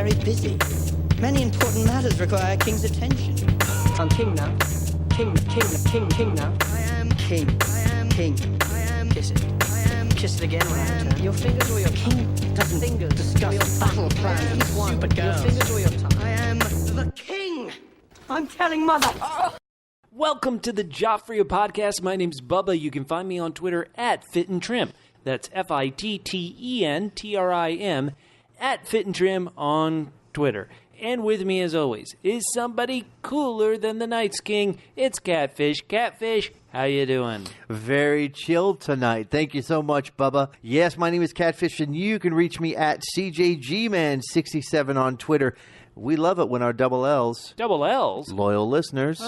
very busy. Many important matters require a king's attention. I'm king now. King now. I am king. I am king. I am... Kiss it. I am... Kiss it again when I return. Your fingers or your king doesn't Fingers. discuss Your battle plans with stupid Your girls. fingers or your tongue. I am the king. I'm telling mother. Welcome to the Joffrey Podcast. My name's Bubba. You can find me on Twitter at FitandTrim. That's FITTENTRIM at FitandTrim on Twitter. And with me, as always, is somebody cooler than the Night's King. It's Catfish. Catfish, how you doing? Very chilled tonight. Thank you so much, Bubba. Yes, my name is Catfish, and you can reach me at CJGman67 on Twitter. We love it when our double L's, Double L's? loyal listeners,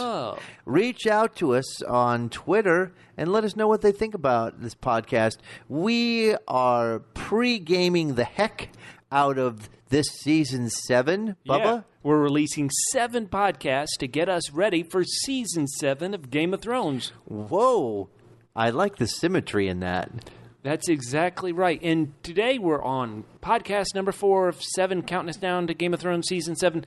reach out to us on Twitter and let us know what they think about this podcast. We are pre-gaming the heck out of this season 7, Bubba. Yeah. We're releasing 7 podcasts to get us ready for season 7 of Game of Thrones. Whoa. I like the symmetry in that. That's exactly right. And today we're on podcast number 4 of 7, counting us down to Game of Thrones season 7.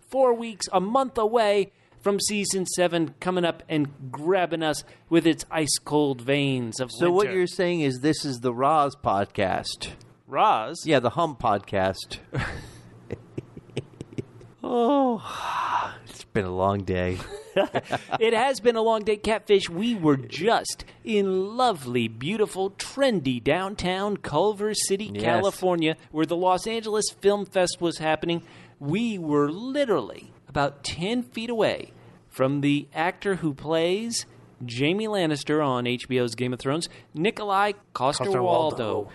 4 weeks, a month away from season 7, coming up and grabbing us with its ice-cold veins of So winter. what you're saying is this is the Roz podcast. Roz? Yeah, the Hum podcast. Oh, it's been a long day. It has been a long day, Catfish. We were just in lovely, beautiful, trendy downtown Culver City, Yes. California, where the Los Angeles Film Fest was happening. We were literally about 10 feet away from the actor who plays Jaime Lannister on HBO's Game of Thrones, Nikolai Coster-Waldau,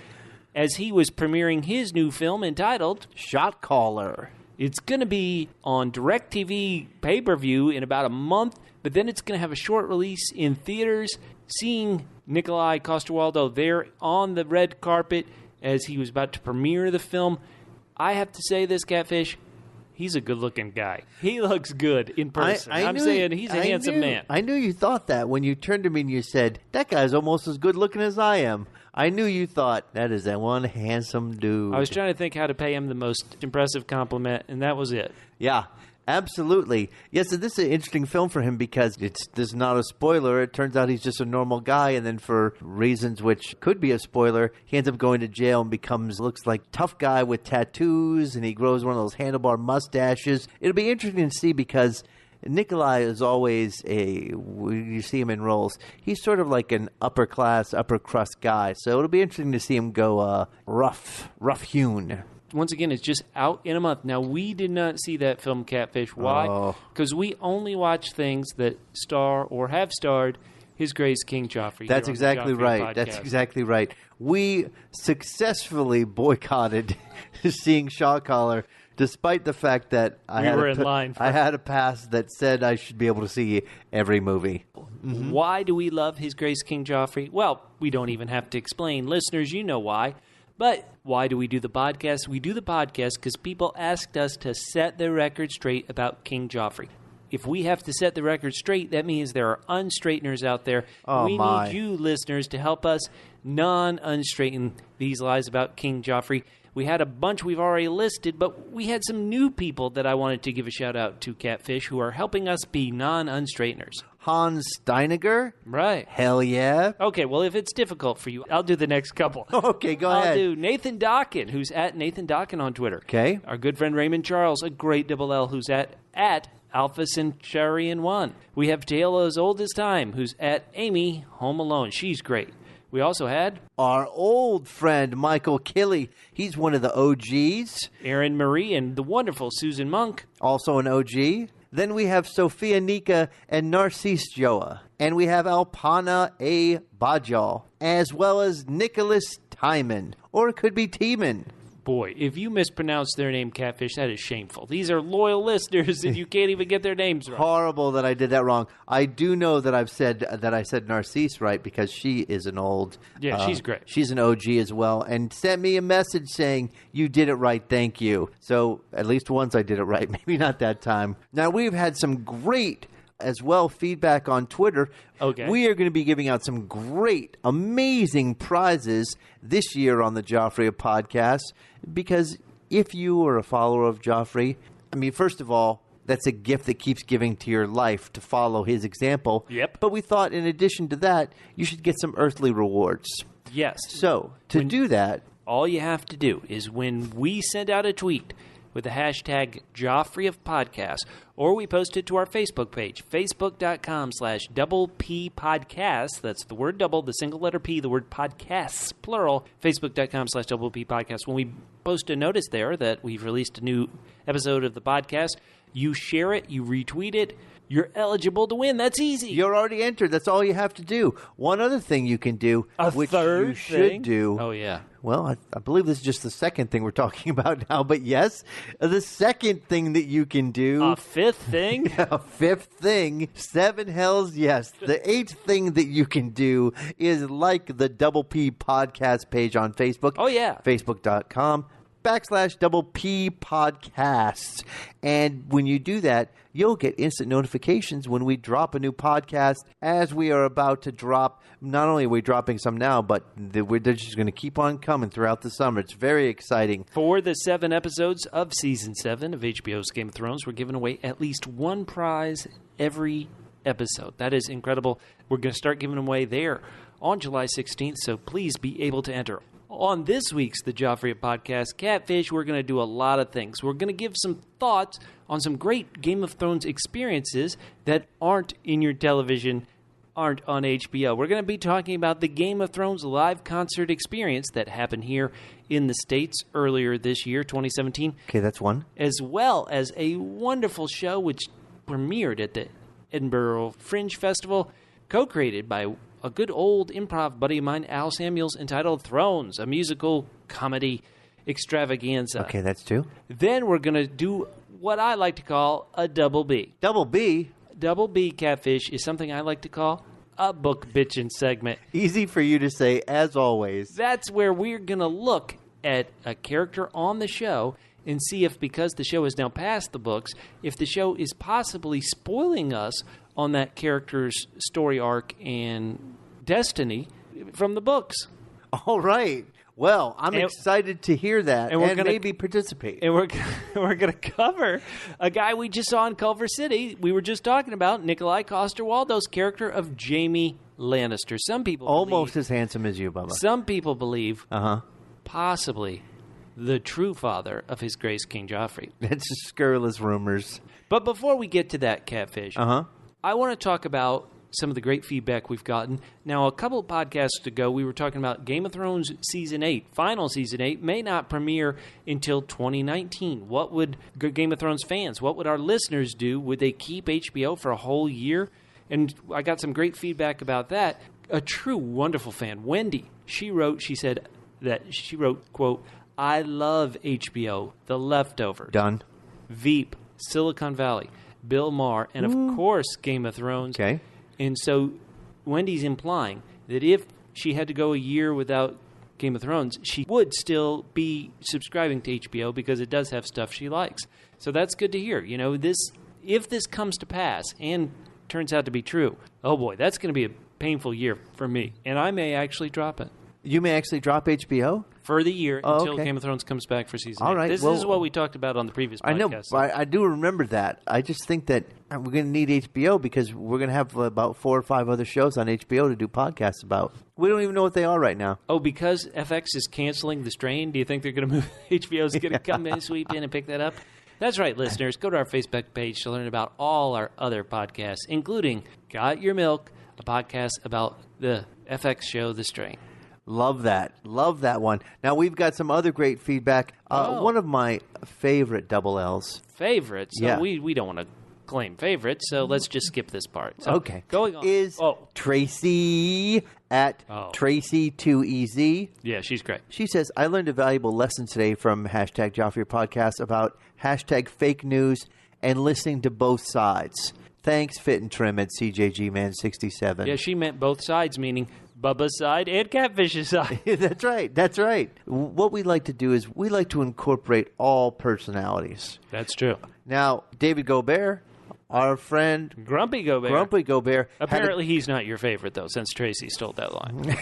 as he was premiering his new film entitled Shot Caller. It's going to be on DirecTV pay-per-view in about a month, but then it's going to have a short release in theaters. Seeing Nikolai Coster-Waldau there on the red carpet as he was about to premiere the film, I have to say this, Catfish, he's a good-looking guy. He looks good in person. I'm saying he's a handsome man. I knew you thought that when you turned to me and you said, that guy's almost as good-looking as I am. I knew you thought, that is that one handsome dude. I was trying to think how to pay him the most impressive compliment, and that was it. Yeah, absolutely. Yes, so this is an interesting film for him because this is not a spoiler. It turns out he's just a normal guy, and then for reasons which could be a spoiler, he ends up going to jail and looks like tough guy with tattoos, and he grows one of those handlebar mustaches. It'll be interesting to see because Nikolai is always you see him in roles, he's sort of like an upper crust guy. So it'll be interesting to see him go rough-hewn. Once again, it's just out in a month. Now, we did not see that film, Catfish. Why? Because we only watch things that star or have starred His Grace King Joffrey. That's exactly right. Podcast. That's exactly right. We successfully boycotted seeing Shot Caller, despite the fact that I had a pass that said I should be able to see every movie. Mm-hmm. Why do we love His Grace King Joffrey? Well, we don't even have to explain. Listeners, you know why. But why do we do the podcast? We do the podcast because people asked us to set the record straight about King Joffrey. If we have to set the record straight, that means there are unstraighteners out there. We need you, listeners, to help us non-unstraighten these lies about King Joffrey. We had a bunch we've already listed, but we had some new people that I wanted to give a shout-out to, Catfish, who are helping us be non-unstraighteners. Hans Steiniger? Right. Hell yeah. Okay, well, if it's difficult for you, I'll do the next couple. Okay, go ahead. I'll do Nathan Dockin, who's at Nathan Dockin on Twitter. Okay. Our good friend Raymond Charles, a great double L, who's at Alpha Centurion 1. We have Tale as Old as Time, who's at Amy Home Alone. She's great. We also had our old friend Michael Killey. He's one of the OGs. Aaron Marie and the wonderful Susan Monk. Also an OG. Then we have Sophia Nika and Narcisse Joa. And we have Alpana A. Bajal, as well as Nicholas Timon. Or it could be Tiemann. Boy, if you mispronounce their name, Catfish, that is shameful. These are loyal listeners, and you can't even get their names right. Horrible that I did that wrong. I do know that I said Narcisse right because she is an old. Yeah, she's great. She's an OG as well, and sent me a message saying you did it right. Thank you. So at least once I did it right. Maybe not that time. Now we've had some great as well feedback on Twitter. Okay. We are going to be giving out some great, amazing prizes this year on the Joffrey Podcast because if you are a follower of Joffrey, I mean, first of all, that's a gift that keeps giving to your life to follow his example. Yep. But we thought, in addition to that, you should get some earthly rewards. Yes. So, to do that, all you have to do is when we send out a tweet with the hashtag Joffrey of Podcast, or we post it to our Facebook page, facebook.com/double-P-podcast. That's the word double, the single letter P, the word podcasts, plural, facebook.com/double-P-podcast. When we post a notice there that we've released a new episode of the podcast, you share it, you retweet it, you're eligible to win. That's easy. you're already entered. That's all you have to do. One other thing you can do, which you should do. Oh, yeah. Well, I believe this is just the second thing we're talking about now, but yes, the second thing that you can do. A fifth thing? A fifth thing. 7 hells yes. The 8th thing that you can do is like the Double P Podcast page on Facebook. Oh, yeah. Facebook.com/double-P podcasts. And when you do that, you'll get instant notifications when we drop a new podcast, as we are about to drop. Not only are we dropping some now, but they're just going to keep on coming throughout the summer. It's very exciting. For the 7 episodes of Season 7 of HBO's Game of Thrones, we're giving away at least one prize every episode. That is incredible. We're going to start giving them away there on July 16th, so please be able to enter. On this week's The Joffrey Podcast, Catfish, we're going to do a lot of things. We're going to give some thoughts on some great Game of Thrones experiences that aren't in your television, aren't on HBO. We're going to be talking about the Game of Thrones live concert experience that happened here in the States earlier this year, 2017. Okay, that's one. As well as a wonderful show which premiered at the Edinburgh Fringe Festival, co-created by a good old improv buddy of mine, Al Samuels, entitled Thrones, a musical comedy extravaganza. Okay, that's 2. Then we're going to do what I like to call a double B. Double B? Double B, Catfish, is something I like to call a Book Bitchin segment. Easy for you to say, as always. That's where we're going to look at a character on the show and see if, because the show is now past the books, if the show is possibly spoiling us on that character's story arc and destiny from the books. All right. Well, I'm excited to hear that and maybe participate. And we're going to cover a guy we just saw in Culver City. We were just talking about Nikolai Coster-Waldau's character of Jaime Lannister. Some people almost as handsome as you, Bubba. Some people believe possibly the true father of His Grace King Joffrey. That's just scurrilous rumors. But before we get to that, Catfish, I want to talk about some of the great feedback we've gotten. Now, a couple of podcasts ago, we were talking about Game of Thrones Season 8. Final Season 8 may not premiere until 2019. What would Game of Thrones fans, what would our listeners do? Would they keep HBO for a whole year? And I got some great feedback about that. A true wonderful fan, Wendy, she said, quote, I love HBO, The Leftovers. Done. Veep, Silicon Valley, Bill Maher, and of course Game of Thrones. Okay. And so Wendy's implying that if she had to go a year without Game of Thrones, she would still be subscribing to HBO because it does have stuff she likes. So that's good to hear. You know, if this comes to pass and turns out to be true, oh boy, that's going to be a painful year for me. And I may actually drop it. You may actually drop HBO? For the year until Game of Thrones comes back for Season 8. All right. This is what we talked about on the previous podcast. I know, I do remember that. I just think that we're going to need HBO because we're going to have about 4 or 5 other shows on HBO to do podcasts about. We don't even know what they are right now. Oh, because FX is canceling The Strain? Do you think they're going to move? HBO's going to come in, sweep in, and pick that up? That's right, listeners. Go to our Facebook page to learn about all our other podcasts, including Got Your Milk, a podcast about the FX show The Strain. Love that. Love that one. Now, we've got some other great feedback. One of my favorite double L's. Favorites? Yeah. So we don't want to claim favorites, so let's just skip this part. So okay. Going on. Is Tracy at Tracy2EZ. Yeah, she's great. She says, I learned a valuable lesson today from hashtag Joffrey Podcast about hashtag fake news and listening to both sides. Thanks, Fit and Trim at CJGman67. Yeah, she meant both sides, meaning Bubba's side and Catfish's side. That's right. That's right. What we like to do is we like to incorporate all personalities. That's true. Now, David Gobert our friend Grumpy Gobert. Grumpy Gobert. Apparently, he's not your favorite, though, since Tracy stole that line.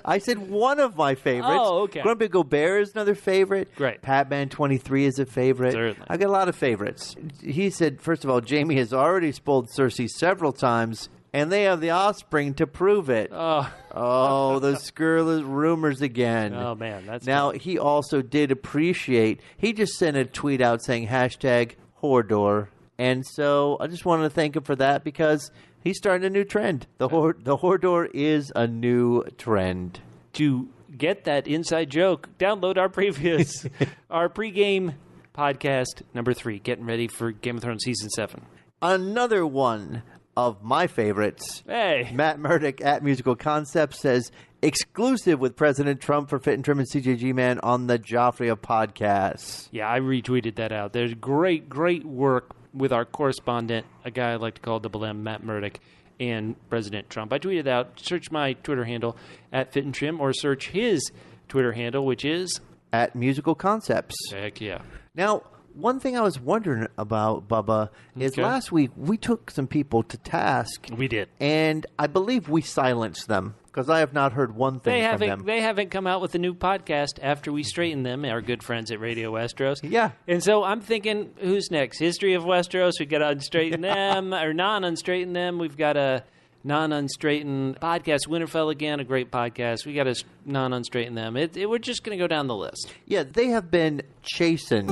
I said one of my favorites. Oh, okay. Grumpy Gobert is another favorite. Great. Patman23 is a favorite. Certainly. I've got a lot of favorites. He said, first of all, Jaime has already spoiled Cersei several times, and they have the offspring to prove it. Oh, the scurrilous rumors again. Oh, man. That's now, good. he also did appreciate, he just sent a tweet out saying #Hordor. And so I just wanted to thank him for that because he's starting a new trend. The Hordor is a new trend. To get that inside joke, download our previous, our pregame podcast number 3, getting ready for Game of Thrones Season 7. Another one of my favorites. Hey. Matt Murdock at Musical Concepts says, exclusive with President Trump for Fit and Trim and CJG Man on the Joffrey podcast. Yeah, I retweeted that out. There's great work with our correspondent, a guy I like to call Double M, Matt Murdock, and President Trump. I tweeted out, search my Twitter handle at Fit and Trim, or search his Twitter handle, which is at Musical Concepts. Heck yeah. Now, one thing I was wondering about, Bubba, is last week we took some people to task. We did. And I believe we silenced them because I have not heard one thing from them. They haven't come out with a new podcast after we straightened them, our good friends at Radio Westeros. Yeah. And so I'm thinking, who's next? History of Westeros, we got to unstraighten them, or non-unstraighten them. We've got a non-unstraightened podcast. Winterfell again, a great podcast. We got to non-unstraighten them. We're just going to go down the list. Yeah, they have been chastened.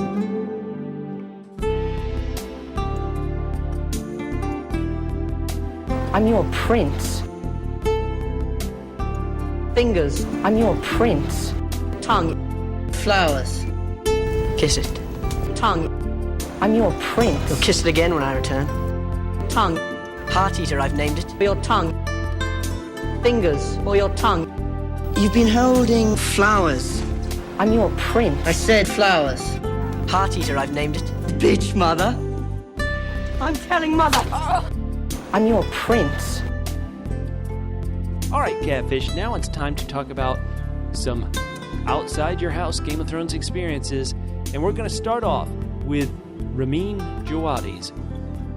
I'm your prince. Fingers. I'm your prince. Tongue. Flowers. Kiss it. Tongue. I'm your prince. You'll kiss it again when I return. Tongue. Heart eater, I've named it. For your tongue. Fingers. For your tongue. You've been holding flowers. I'm your prince. I said flowers. Heart eater, I've named it. Bitch, mother. I'm telling mother. I'm your prince. All right, Catfish, now it's time to talk about some outside your house Game of Thrones experiences. And we're going to start off with Ramin Djawadi's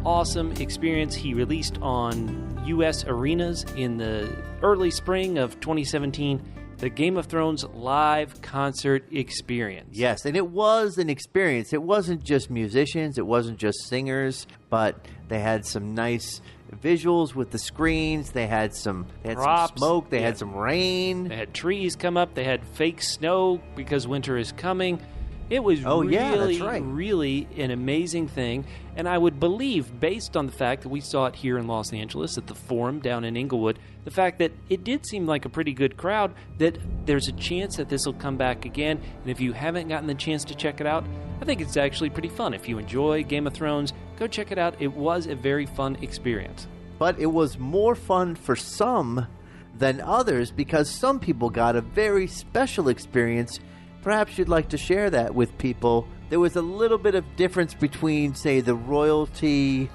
awesome experience he released on U.S. arenas in the early spring of 2017, the Game of Thrones live concert experience. Yes, and it was an experience. It wasn't just musicians, it wasn't just singers, but they had some nice visuals with the screens. They had some smoke. They had some rain. They had trees come up. They had fake snow because winter is coming. It was really an amazing thing. And I would believe, based on the fact that we saw it here in Los Angeles at the Forum down in Inglewood, the fact that it did seem like a pretty good crowd, that there's a chance that this will come back again. And if you haven't gotten the chance to check it out, I think it's actually pretty fun. If you enjoy Game of Thrones, go check it out. It was a very fun experience. But it was more fun for some than others because some people got a very special experience. Perhaps you'd like to share that with people. There was a little bit of difference between, say, the royalty's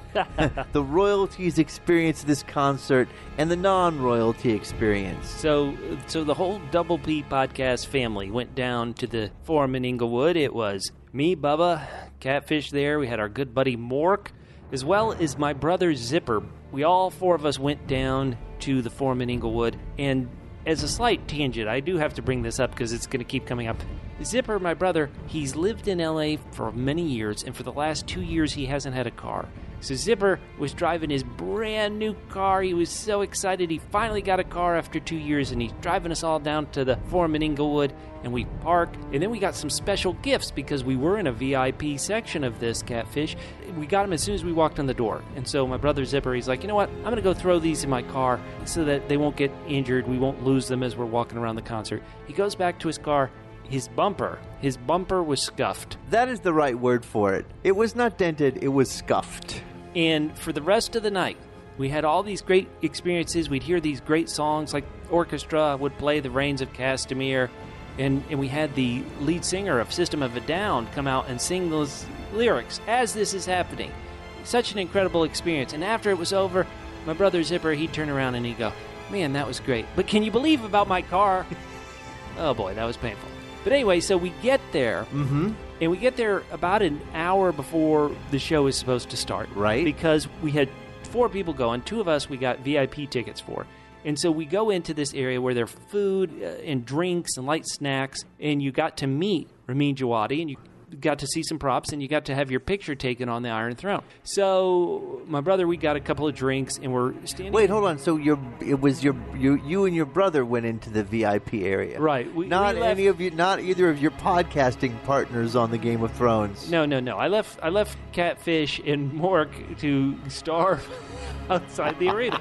experience of this concert and the non-royalty experience. So the whole Double P podcast family went down to the Forum in Inglewood. It was me, Bubba, Catfish there. We had our good buddy Mork, as well as my brother Zipper. We all four of us went down to the Forum in Inglewood, and as a slight tangent, I do have to bring this up because it's going to keep coming up. Zipper, my brother, he's lived in L.A. for many years, and for the last 2 years, he hasn't had a car. So Zipper was driving his brand new car. He was so excited. He finally got a car after 2 years, and he's driving us all down to the Forum in Inglewood, and we parked. And then we got some special gifts because we were in a VIP section of this Catfish. We got them as soon as we walked in the door. And so my brother Zipper, he's like, you know what? I'm going to go throw these in my car so that they won't get injured. We won't lose them as we're walking around the concert. He goes back to his car. His bumper was scuffed. That is the right word for it. It was not dented, it was scuffed. And for the rest of the night, we had all these great experiences. We'd hear these great songs, like orchestra would play The Rains of Castamere, and we had the lead singer of System of a Down come out and sing those lyrics as this is happening. Such an incredible experience. And after it was over, my brother Zipper, he'd turn around and he'd go, man, that was great. But can you believe about my car? Oh boy, that was painful. But anyway, so we get there, And we get there about an hour before the show is supposed to start. Right. Because we had 4 people going. 2 of us we got VIP tickets for. And so we go into this area where there's food and drinks and light snacks, and you got to meet Ramin Djawadi, and you got to see some props, and you got to have your picture taken on the Iron Throne. So my brother, we got a couple of drinks, and we're standing... Wait, hold on. So you and your brother went into the VIP area. Right. Not either of your podcasting partners on the Game of Thrones. No. I left Catfish and Mork to starve outside the arena.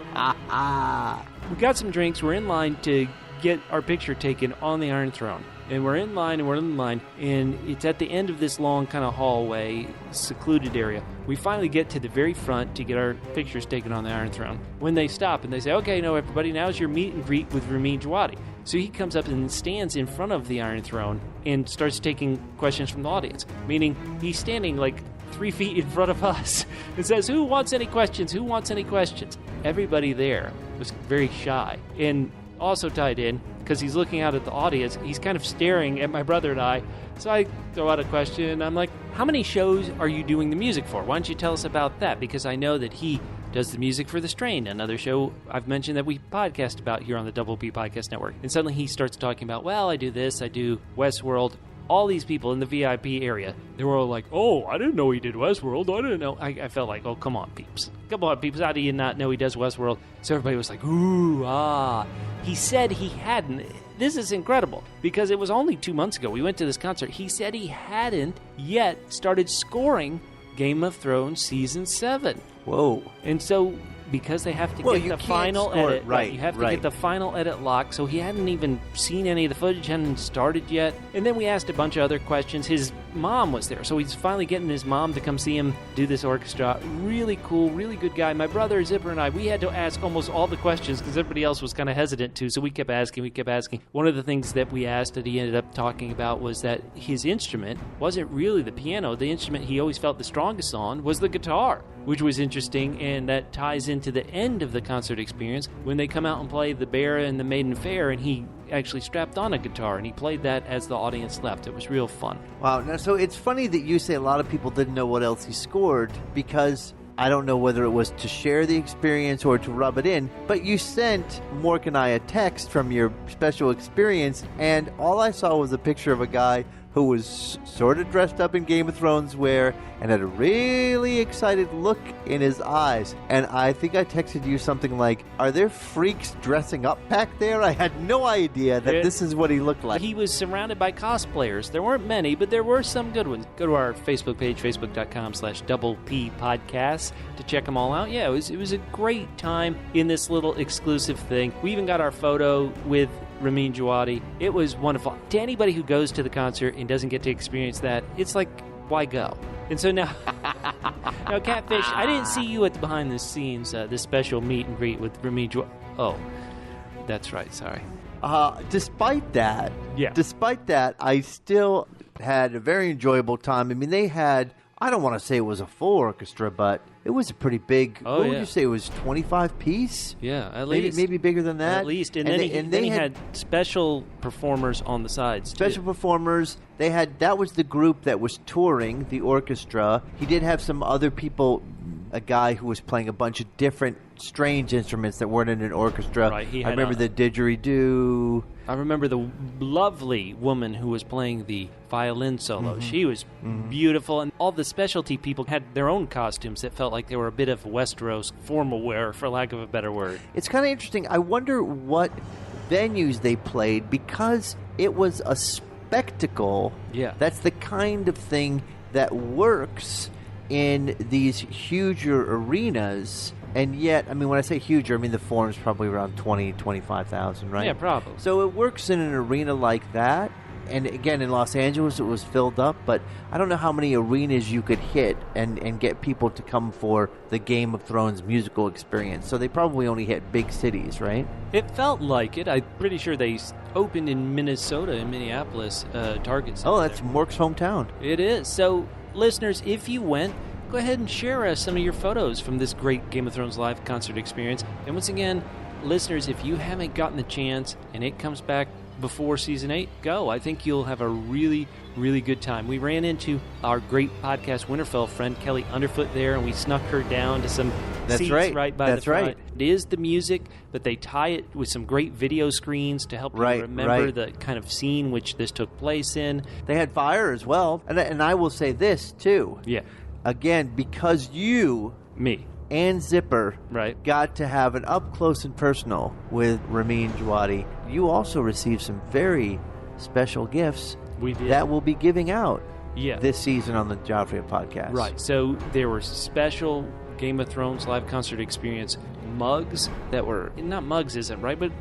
We got some drinks. We're in line to get our picture taken on the Iron Throne. And we're in line, and it's at the end of this long kind of hallway, secluded area. We finally get to the very front to get our pictures taken on the Iron Throne. When they stop and they say, okay, no, everybody, now's your meet and greet with Ramin Djawadi. So he comes up and stands in front of the Iron Throne and starts taking questions from the audience, meaning he's standing like 3 feet in front of us and says, who wants any questions? Who wants any questions? Everybody there was very shy. And also tied in, because he's looking out at the audience, he's kind of staring at my brother and I. So I throw out a question, and I'm like, how many shows are you doing the music for? Why don't you tell us about that? Because I know that he does the music for The Strain, another show I've mentioned that we podcast about here on the Double P Podcast Network. And suddenly he starts talking about, well, I do this, I do Westworld. All these people in the VIP area, they were all like, oh, I didn't know he did Westworld. I didn't know. I felt like, oh, come on, peeps. Come on, peeps. How do you not know he does Westworld? So everybody was like, ooh, ah. He said he hadn't. This is incredible because it was only 2 months ago. We went to this concert. He said he hadn't yet started scoring Game of Thrones Season 7. Whoa. And so... because they have to get the final edit. Right. You have to get the final edit locked. So he hadn't even seen any of the footage, hadn't started yet. And then we asked a bunch of other questions. His mom was there. So he's finally getting his mom to come see him do this orchestra. Really cool, really good guy. My brother, Zipper, and I, we had to ask almost all the questions because everybody else was kind of hesitant to. So we kept asking. One of the things that we asked that he ended up talking about was that his instrument wasn't really the piano. The instrument he always felt the strongest on was the guitar, which was interesting, and that ties into the end of the concert experience when they come out and play the Bear and the Maiden Fair, and he actually strapped on a guitar, and he played that as the audience left. It was real fun. Wow. Now, so it's funny that you say a lot of people didn't know what else he scored, because I don't know whether it was to share the experience or to rub it in, but you sent Mork and I a text from your special experience, and all I saw was a picture of a guy who was sort of dressed up in Game of Thrones wear and had a really excited look in his eyes. And I think I texted you something like, are there freaks dressing up back there? I had no idea that this is what he looked like. He was surrounded by cosplayers. There weren't many, but there were some good ones. Go to our Facebook page, facebook.com/Double P Podcast, to check them all out. Yeah, it was a great time in this little exclusive thing. We even got our photo with Ramin Djawadi. It was wonderful. To anybody who goes to the concert and doesn't get to experience that, it's like, why go? And so now, Catfish, I didn't see you at the behind the scenes, this special meet and greet with Ramin Djawadi. Oh, that's right, sorry. Despite that, I still had a very enjoyable time. I mean, they had, I don't want to say it was a full orchestra, but it was a pretty big, what would you say, it was 25 piece? Yeah, at least. Maybe bigger than that. At least. And then he had special performers on the sides, Special performers. That was the group that was touring the orchestra. He did have some other people, a guy who was playing a bunch of different strange instruments that weren't in an orchestra. Right, I remember the didgeridoo. I remember the lovely woman who was playing the violin solo. Mm-hmm. She was beautiful, and all the specialty people had their own costumes that felt like they were a bit of Westeros formal wear, for lack of a better word. It's kind of interesting. I wonder what venues they played, because it was a spectacle. Yeah. That's the kind of thing that works in these huger arenas. And yet, I mean, when I say huger, I mean the form's probably around 20, 25,000, right? Yeah, probably. So it works in an arena like that. And again, in Los Angeles, it was filled up, but I don't know how many arenas you could hit and get people to come for the Game of Thrones musical experience. So they probably only hit big cities, right? It felt like it. I'm pretty sure they opened in Minnesota, in Minneapolis, Target. Oh, that's Mork's hometown. It is. So, listeners, if you went, go ahead and share us some of your photos from this great Game of Thrones live concert experience. And once again, listeners, if you haven't gotten the chance and it comes back before Season 8, go. I think you'll have a really, really good time. We ran into our great podcast Winterfell friend, Kelly Underfoot, there, and we snuck her down to some seats right by the front. It is the music, but they tie it with some great video screens to help you remember the kind of scene which this took place in. They had fire as well. And I will say this, too. Yeah. Again, because Me. and Zipper Right. got to have an up-close and personal with Ramin Djawadi, you also received some very special gifts We did. that we'll be giving out Yeah. this season on the Joffrey Podcast. Right. So there were special Game of Thrones live concert experience mugs that were, not mugs isn't right, but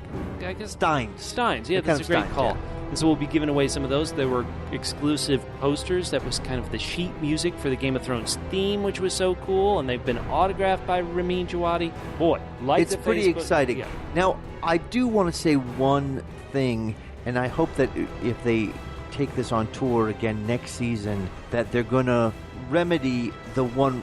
I guess Steins. Yeah, They're that's a great Steins, call. yeah. And so we'll be giving away some of those. There were exclusive posters that was kind of the sheet music for the Game of Thrones theme, which was so cool, and they've been autographed by Ramin Djawadi. Boy, It's pretty exciting. Yeah. Now, I do want to say one thing, and I hope that if they take this on tour again next season, that they're going to remedy the one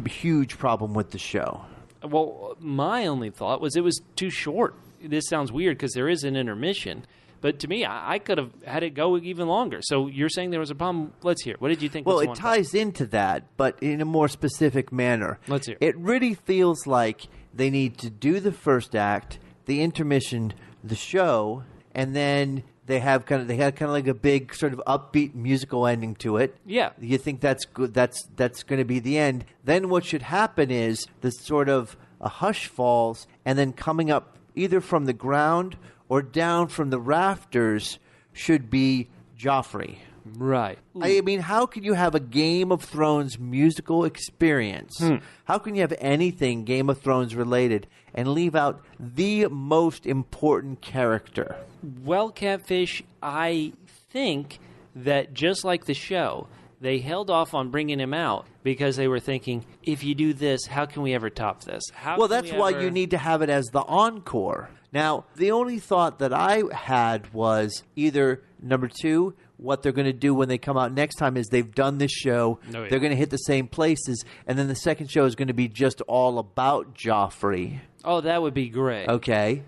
huge problem with the show. Well, my only thought was it was too short. This sounds weird because there is an intermission. But to me, I could have had it go even longer. So you're saying there was a problem? Let's hear. What did you think? Well, it ties into that, but in a more specific manner. Let's hear. It really feels like they need to do the first act, the intermission, the show, and then they had kind of like a big sort of upbeat musical ending to it. Yeah. You think that's good? That's going to be the end. Then what should happen is the sort of a hush falls, and then coming up either from the ground or down from the rafters should be Joffrey. Right. I mean, how can you have a Game of Thrones musical experience? How can you have anything Game of Thrones related and leave out the most important character? Well, Catfish, I think that just like the show, they held off on bringing him out because they were thinking, if you do this, how can we ever top this? Well, that's why you need to have it as the encore. Now, the only thought that I had was either, number two, what they're going to do when they come out next time is they've done this show, they're going to hit the same places, and then the second show is going to be just all about Joffrey. Oh, that would be great. Okay.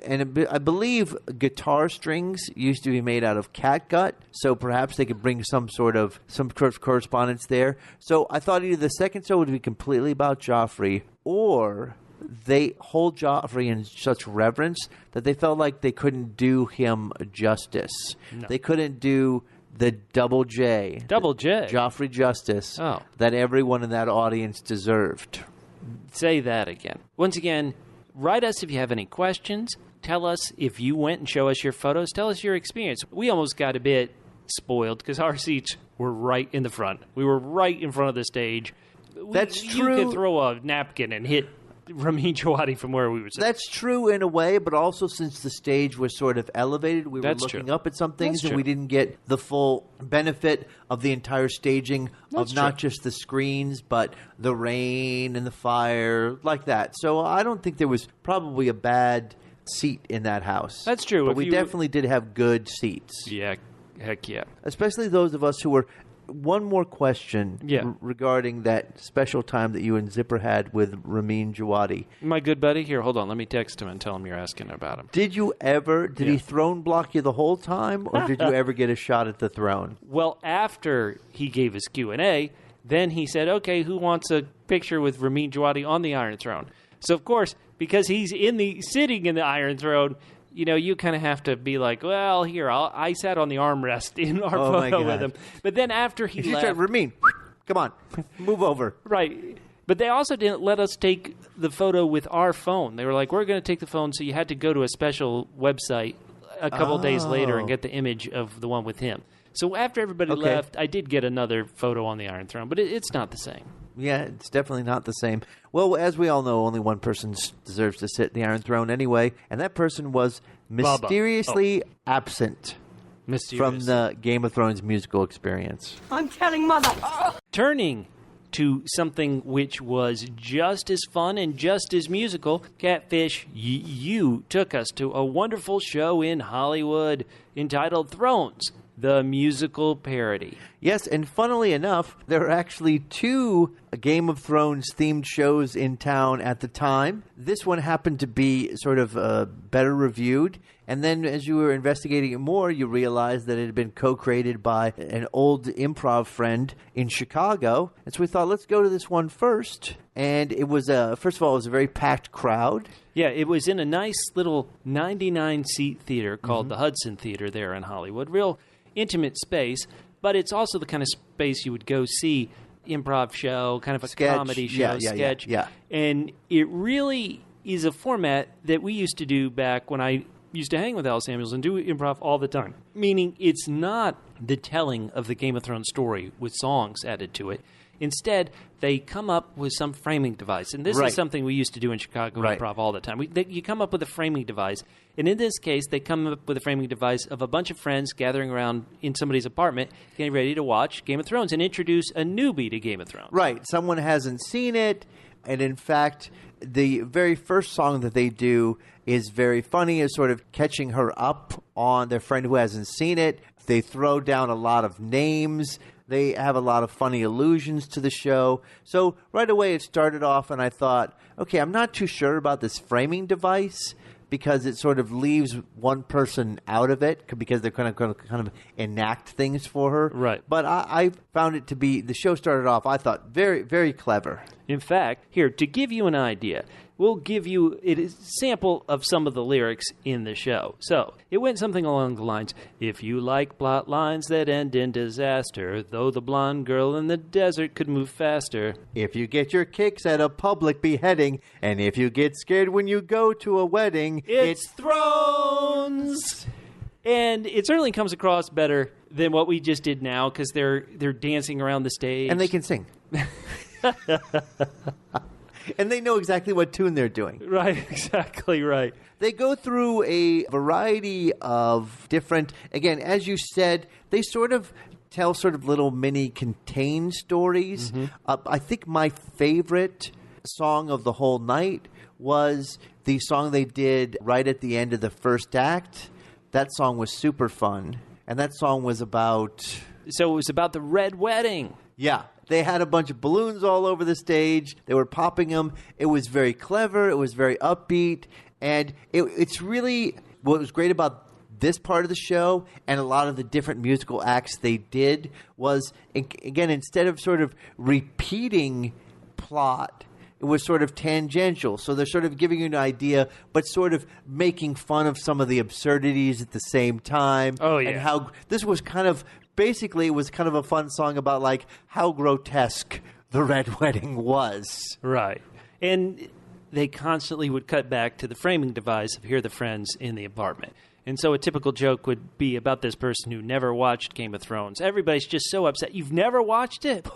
And I believe guitar strings used to be made out of catgut, so perhaps they could bring some sort of correspondence there. So I thought either the second show would be completely about Joffrey, or they hold Joffrey in such reverence that they felt like they couldn't do him justice. No. They couldn't do the Double J. Joffrey justice that everyone in that audience deserved. Say that again. Once again, write us if you have any questions. Tell us if you went and show us your photos. Tell us your experience. We almost got a bit spoiled because our seats were right in the front. We were right in front of the stage. That's true. You could throw a napkin and hit Ramin Djawadi from where we were sitting. That's true in a way, but also since the stage was sort of elevated, we were looking up at some things, and we didn't get the full benefit of the entire staging of not just the screens, but the rain and the fire, like that. So I don't think there was probably a bad seat in that house. That's true. But we definitely did have good seats. Yeah, heck yeah. Especially those of us who were... One more question regarding that special time that you and Zipper had with Ramin Djawadi. My good buddy? Here, hold on. Let me text him and tell him you're asking about him. Did you ever, did he throne block you the whole time, or did you ever get a shot at the throne? Well, after he gave his Q&A, then he said, okay, who wants a picture with Ramin Djawadi on the Iron Throne? So, of course, because he's sitting in the Iron Throne, you know, you kind of have to be like, well, here, I sat on the armrest in our photo with him. But then after he left... Said, Ramin, come on, move over. Right. But they also didn't let us take the photo with our phone. They were like, we're going to take the phone, so you had to go to a special website a couple days later and get the image of the one with him. So after everybody left, I did get another photo on the Iron Throne, but it's not the same. Yeah, it's definitely not the same. Well, as we all know, only one person deserves to sit in the Iron Throne anyway, and that person was mysteriously absent from the Game of Thrones musical experience. I'm telling Mother. Turning to something which was just as fun and just as musical, Catfish, you took us to a wonderful show in Hollywood entitled Thrones, the musical parody. Yes, and funnily enough, there are actually 2 Game of Thrones themed shows in town at the time. This one happened to be sort of better reviewed. And then as you were investigating it more, you realized that it had been co-created by an old improv friend in Chicago. And so we thought, let's go to this one first. And it was, first of all, it was a very packed crowd. Yeah, it was in a nice little 99-seat theater called the Hudson Theater there in Hollywood. Real intimate space, but it's also the kind of space you would go see improv show, kind of a comedy show, sketch. Yeah. And it really is a format that we used to do back when I used to hang with Al Samuels and do improv all the time. Meaning it's not the telling of the Game of Thrones story with songs added to it. Instead, they come up with some framing device. And this is something we used to do in Chicago improv all the time. You come up with a framing device. And in this case, they come up with a framing device of a bunch of friends gathering around in somebody's apartment, getting ready to watch Game of Thrones and introduce a newbie to Game of Thrones. Right. Someone hasn't seen it. And in fact, the very first song that they do is very funny, is sort of catching her up on their friend who hasn't seen it. They throw down a lot of names. They have a lot of funny allusions to the show. So right away it started off and I thought, okay, I'm not too sure about this framing device because it sort of leaves one person out of it because they're going to kind of enact things for her. Right. But I found it to be, the show started off, I thought, very, very clever. In fact, here, to give you an idea, we'll give you a sample of some of the lyrics in the show. So, it went something along the lines, if you like plot lines that end in disaster, though the blonde girl in the desert could move faster. If you get your kicks at a public beheading, and if you get scared when you go to a wedding, it's Thrones! And it certainly comes across better than what we just did now, because they're dancing around the stage. And they can sing. And they know exactly what tune they're doing. Right, exactly right. They go through a variety of different, again, as you said, they sort of tell sort of little mini contained stories. I think my favorite song of the whole night was the song they did right at the end of the first act. That song was super fun. And that song was about... So it was about the Red Wedding. Yeah. They had a bunch of balloons all over the stage. They were popping them. It was very clever. It was very upbeat. And it's really what was great about this part of the show and a lot of the different musical acts they did was, again, instead of sort of repeating plot, it was sort of tangential. So they're sort of giving you an idea, but sort of making fun of some of the absurdities at the same time. Oh, yeah. And how this was kind of... Basically, it was kind of a fun song about, like, how grotesque the Red Wedding was. Right. And they constantly would cut back to the framing device of here are the friends in the apartment. And so a typical joke would be about this person who never watched Game of Thrones. Everybody's just so upset. You've never watched it?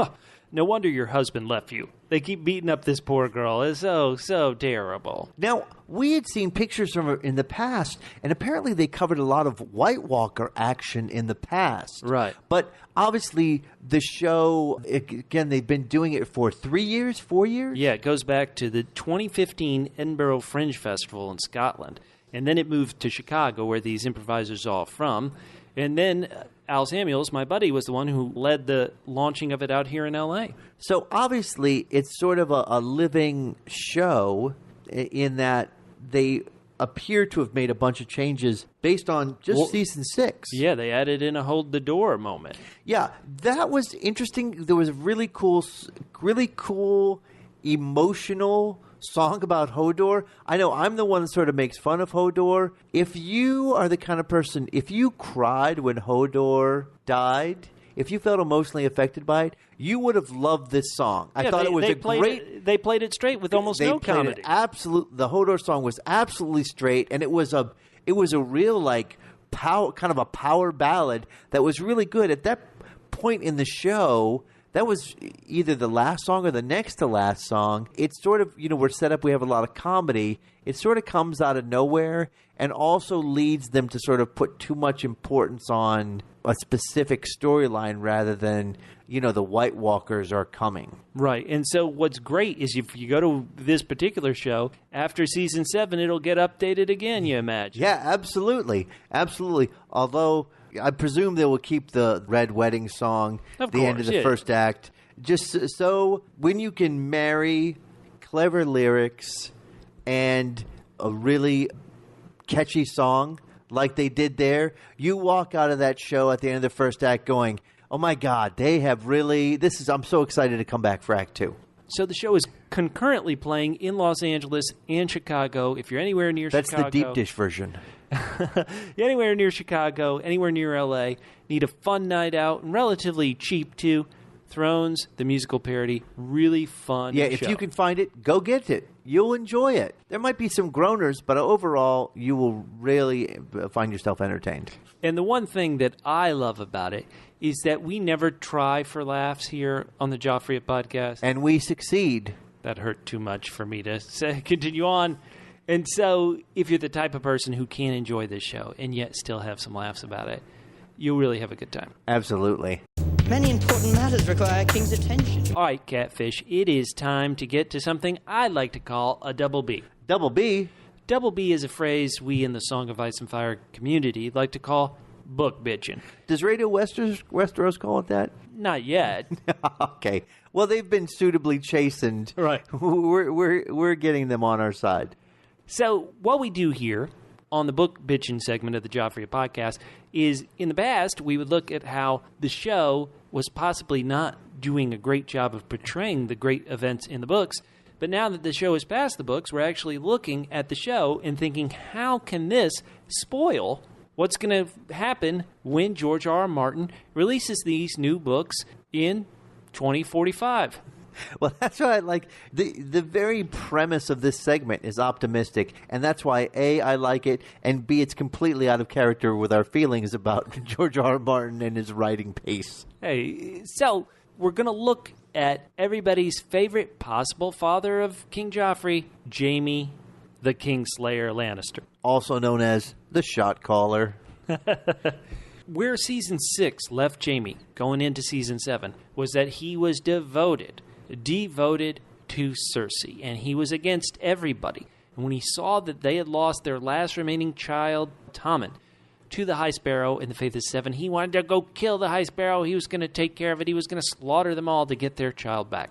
No wonder your husband left you. They keep beating up this poor girl. It's so terrible. Now, we had seen pictures from her in the past, and apparently they covered a lot of White Walker action in the past. Right. But obviously, the show, again, they've been doing it for 3 years, 4 years? Yeah, it goes back to the 2015 Edinburgh Fringe Festival in Scotland. And then it moved to Chicago, where these improvisers are all from. And then Al Samuels, my buddy, was the one who led the launching of it out here in L.A. So obviously, it's sort of a living show in that they appear to have made a bunch of changes based on just season 6. Yeah, they added in a hold the door moment. Yeah, that was interesting. There was a really cool, emotional song about Hodor. I know I'm the one that sort of makes fun of Hodor. If you are the kind of person, if you cried when Hodor died, if you felt emotionally affected by it, you would have loved this song. I thought it was a great... They played it straight with almost no comedy. The Hodor song was absolutely straight, and it was a real, like, power, kind of a power ballad that was really good. At that point in the show... That was either the last song or the next to last song. It's sort of, we're set up, we have a lot of comedy. It sort of comes out of nowhere and also leads them to sort of put too much importance on a specific storyline rather than, the White Walkers are coming. Right. And so what's great is if you go to this particular show, after season 7, it'll get updated again, you imagine. Yeah, absolutely. Absolutely. Although... I presume they will keep the Red Wedding song Of the end of course, the yeah. first act. Just so when you can marry clever lyrics and a really catchy song like they did there, you walk out of that show at the end of the first act going, oh my God, they have really, I'm so excited to come back for Act 2. So the show is concurrently playing in Los Angeles and Chicago. If you're anywhere near That's Chicago... the deep dish version. Anywhere near Chicago, anywhere near L.A., need a fun night out, and relatively cheap, too. Thrones, the musical parody, really fun Yeah, show. if you can find it, go get it. You'll enjoy it. There might be some groaners, but overall, you will really find yourself entertained. And the one thing that I love about it is that we never try for laughs here on the Joffrey Podcast. And we succeed. That hurt too much for me to say, continue on. And so if you're the type of person who can enjoy this show and yet still have some laughs about it, you'll really have a good time. Absolutely. Many important matters require a king's attention. All right, Catfish, it is time to get to something I like to call a double B. Double B? Double B is a phrase we in the Song of Ice and Fire community like to call book bitchin'. Does Radio Westeros call it that? Not yet. Okay. Well, they've been suitably chastened. Right. We're getting them on our side. So what we do here on the Book Bitchin' segment of the Joffrey Podcast is, in the past, we would look at how the show was possibly not doing a great job of portraying the great events in the books. But now that the show is past the books, we're actually looking at the show and thinking, how can this spoil what's going to happen when George R.R. Martin releases these new books in 2045? Well, that's why I like the very premise of this segment is optimistic, and that's why A, I like it, and B, it's completely out of character with our feelings about George R.R. Martin and his writing pace. Hey, so we're going to look at everybody's favorite possible father of King Joffrey, Jaime the Kingslayer Lannister. Also known as the shot caller. Where Season 6 left Jaime going into Season 7 was that he was devoted to Cersei, and he was against everybody. And when he saw that they had lost their last remaining child, Tommen, to the High Sparrow in the Faith of Seven, he wanted to go kill the High Sparrow. He was going to take care of it. He was going to slaughter them all to get their child back.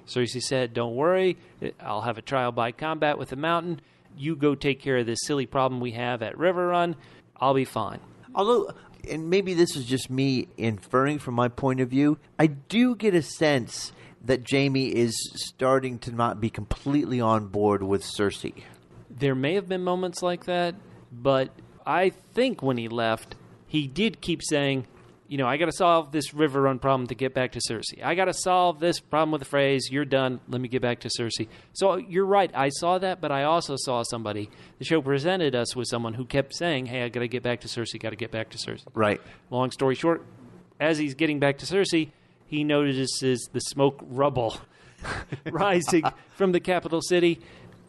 Cersei said, don't worry, I'll have a trial by combat with the Mountain. You go take care of this silly problem we have at River Run. I'll be fine. Although, and maybe this is just me inferring from my point of view, I do get a sense that Jaime is starting to not be completely on board with Cersei. There may have been moments like that, but I think when he left, he did keep saying, you know, I got to solve this River Run problem to get back to Cersei. I got to solve this problem with the phrase, you're done, let me get back to Cersei. So you're right, I saw that, but I also saw somebody, the show presented us with someone who kept saying, hey, I got to get back to Cersei, got to get back to Cersei. Right. Long story short, as he's getting back to Cersei, he notices the smoke rubble rising from the capital city.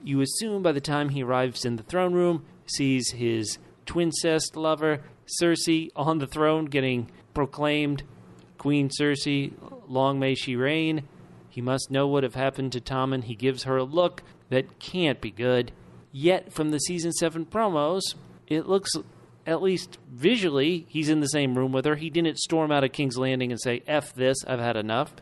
You assume by the time he arrives in the throne room, sees his twincest lover, Cersei, on the throne getting proclaimed Queen Cersei, long may she reign. He must know what have happened to Tommen. He gives her a look that can't be good. Yet, from the Season 7 promos, it looks, at least visually, he's in the same room with her. He didn't storm out of King's Landing and say, F this, I've had enough.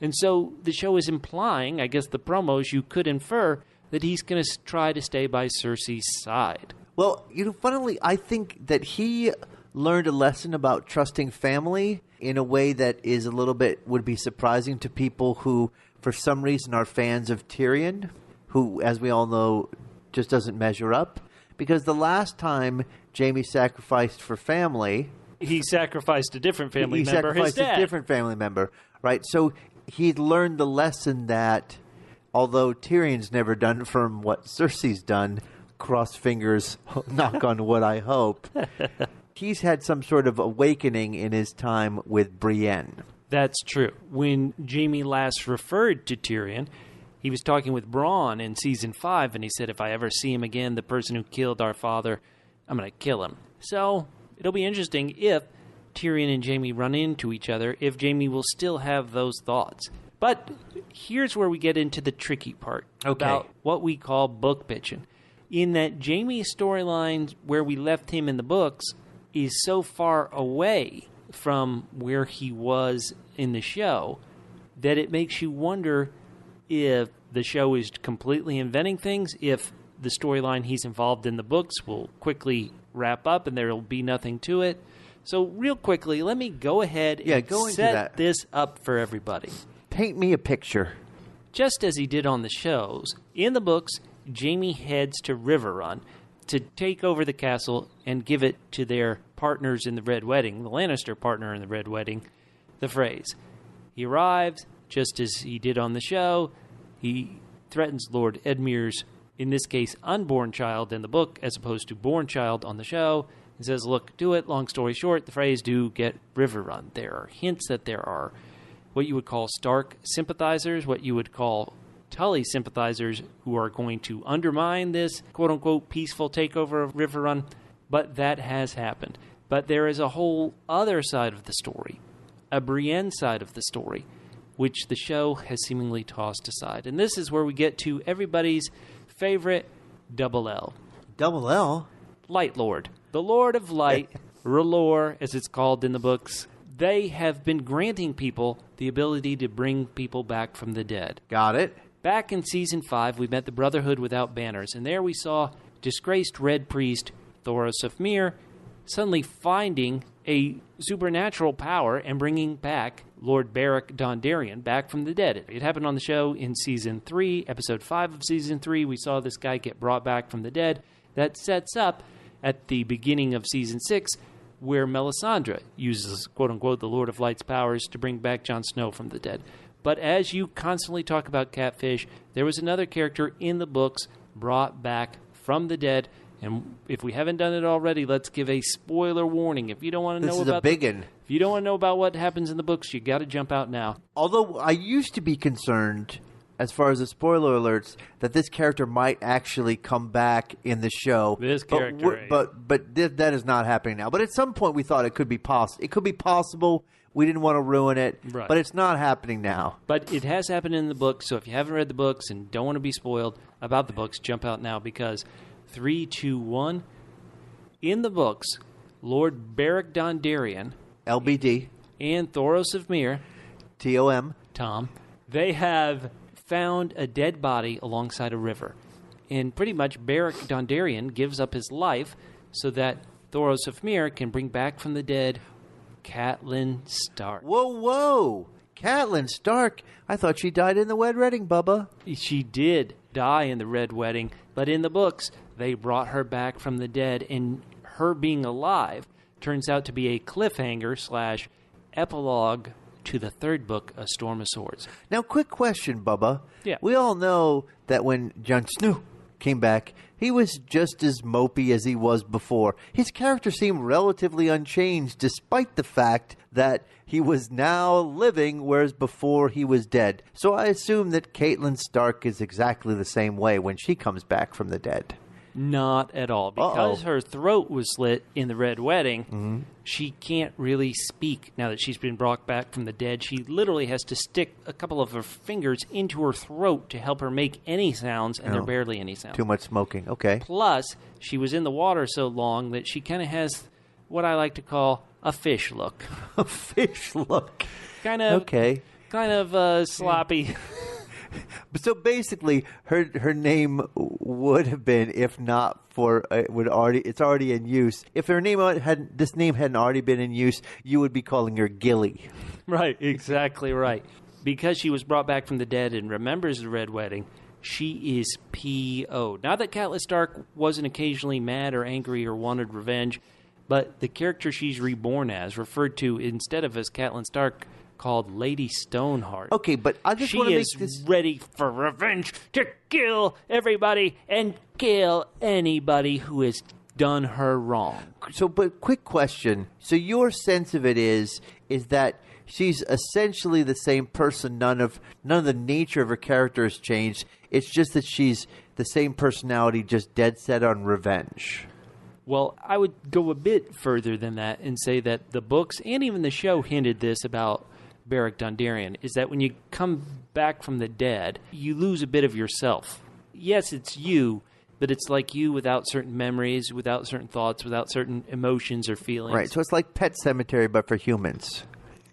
And so the show is implying, I guess the promos, you could infer that he's going to try to stay by Cersei's side. Well, you know, funnily, I think that he learned a lesson about trusting family in a way that is a little bit, would be surprising to people who, for some reason, are fans of Tyrion, who, as we all know, just doesn't measure up. Because the last time Jaime sacrificed for family... He sacrificed a different family member, sacrificed his dad. a different family member, right? So he'd learned the lesson that, although Tyrion's never done from what Cersei's done, cross fingers, knock on wood, I hope, he's had some sort of awakening in his time with Brienne. That's true. When Jaime last referred to Tyrion, he was talking with Bronn in Season 5, and he said, if I ever see him again, the person who killed our father, I'm going to kill him. So it'll be interesting if Tyrion and Jaime run into each other, if Jaime will still have those thoughts. But here's where we get into the tricky part about what we call book bitching. In that Jaime's storyline, where we left him in the books, is so far away from where he was in the show that it makes you wonder if the show is completely inventing things, if the storyline he's involved in the books will quickly wrap up and there will be nothing to it. So real quickly, let me go ahead and set this up for everybody. Paint me a picture. Just as he did on the shows, in the books, Jaime heads to Riverrun to take over the castle and give it to their partners in the Red Wedding, the Lannister partner in the Red Wedding, the Freys. He arrives, just as he did on the show. He threatens Lord Edmure's, in this case, unborn child in the book, as opposed to born child on the show. He says, look, do it. Long story short, the Freys do get Riverrun. There are hints that there are what you would call Stark sympathizers, what you would call Tully sympathizers who are going to undermine this quote-unquote peaceful takeover of Riverrun, but that has happened. But there is a whole other side of the story, a Brienne side of the story, which the show has seemingly tossed aside. And this is where we get to everybody's favorite Double L. Double L? Light Lord. The Lord of Light, R'hllor, as it's called in the books. They have been granting people the ability to bring people back from the dead. Got it. Back in Season 5, we met the Brotherhood Without Banners, and there we saw disgraced Red Priest Thoros of Myr suddenly finding a supernatural power and bringing back Lord Beric Dondarrion back from the dead. It happened on the show in Season 3, Episode 5 of Season 3. We saw this guy get brought back from the dead. That sets up at the beginning of Season 6, where Melisandre uses, quote-unquote, the Lord of Light's powers to bring back Jon Snow from the dead. But as you constantly talk about Catfish, there was another character in the books brought back from the dead. And if we haven't done it already, let's give a spoiler warning. If you don't want to know about if you don't want to know about what happens in the books, you got to jump out now. Although I used to be concerned, as far as the spoiler alerts, that this character might actually come back in the show. This character, but that is not happening now. But at some point, we thought it could be possible. It could be possible. We didn't want to ruin it, right. But it's not happening now. But it has happened in the books. So if you haven't read the books and don't want to be spoiled about the books, jump out now, because 3, 2, 1. In the books, Lord Beric Dondarrion, LBD, and Thoros of Myr, Tom, they have found a dead body alongside a river. And pretty much Beric Dondarrion gives up his life so that Thoros of Myr can bring back from the dead Catelyn Stark. Whoa. Catelyn Stark? I thought she died in the Red Wedding, Bubba. She did die in the Red Wedding, but in the books, they brought her back from the dead, and her being alive turns out to be a cliffhanger / epilogue to the third book, A Storm of Swords. Now, quick question, Bubba. Yeah. We all know that when Jon Snow came back, he was just as mopey as he was before. His character seemed relatively unchanged, despite the fact that he was now living, whereas before he was dead. So I assume that Catelyn Stark is exactly the same way when she comes back from the dead. Not at all. Because her throat was slit in the Red Wedding, she can't really speak now that she's been brought back from the dead. She literally has to stick a couple of her fingers into her throat to help her make any sounds, and there are barely any sounds. Too much smoking. Okay. Plus, she was in the water so long that she kind of has what I like to call a fish look. A fish look. Kind of. Okay. Kind of sloppy. So basically, her name would have been, if not for it's already in use. If her name this name hadn't already been in use, you would be calling her Gilly. Right, exactly right. Because she was brought back from the dead and remembers the Red Wedding, she is P.O. Not that Catelyn Stark wasn't occasionally mad or angry or wanted revenge, but the character she's reborn as, referred to instead of as Catelyn Stark, called Lady Stoneheart. Okay, but I just want to make this... She is ready for revenge to kill everybody and kill anybody who has done her wrong. So, but quick question. So your sense of it is that she's essentially the same person. None of the nature of her character has changed. It's just that she's the same personality, just dead set on revenge. Well, I would go a bit further than that and say that the books and even the show hinted this about Beric Dondarrion, is that when you come back from the dead, you lose a bit of yourself. Yes, it's you, but it's like you without certain memories, without certain thoughts, without certain emotions or feelings. Right, so it's like Pet Sematary, but for humans.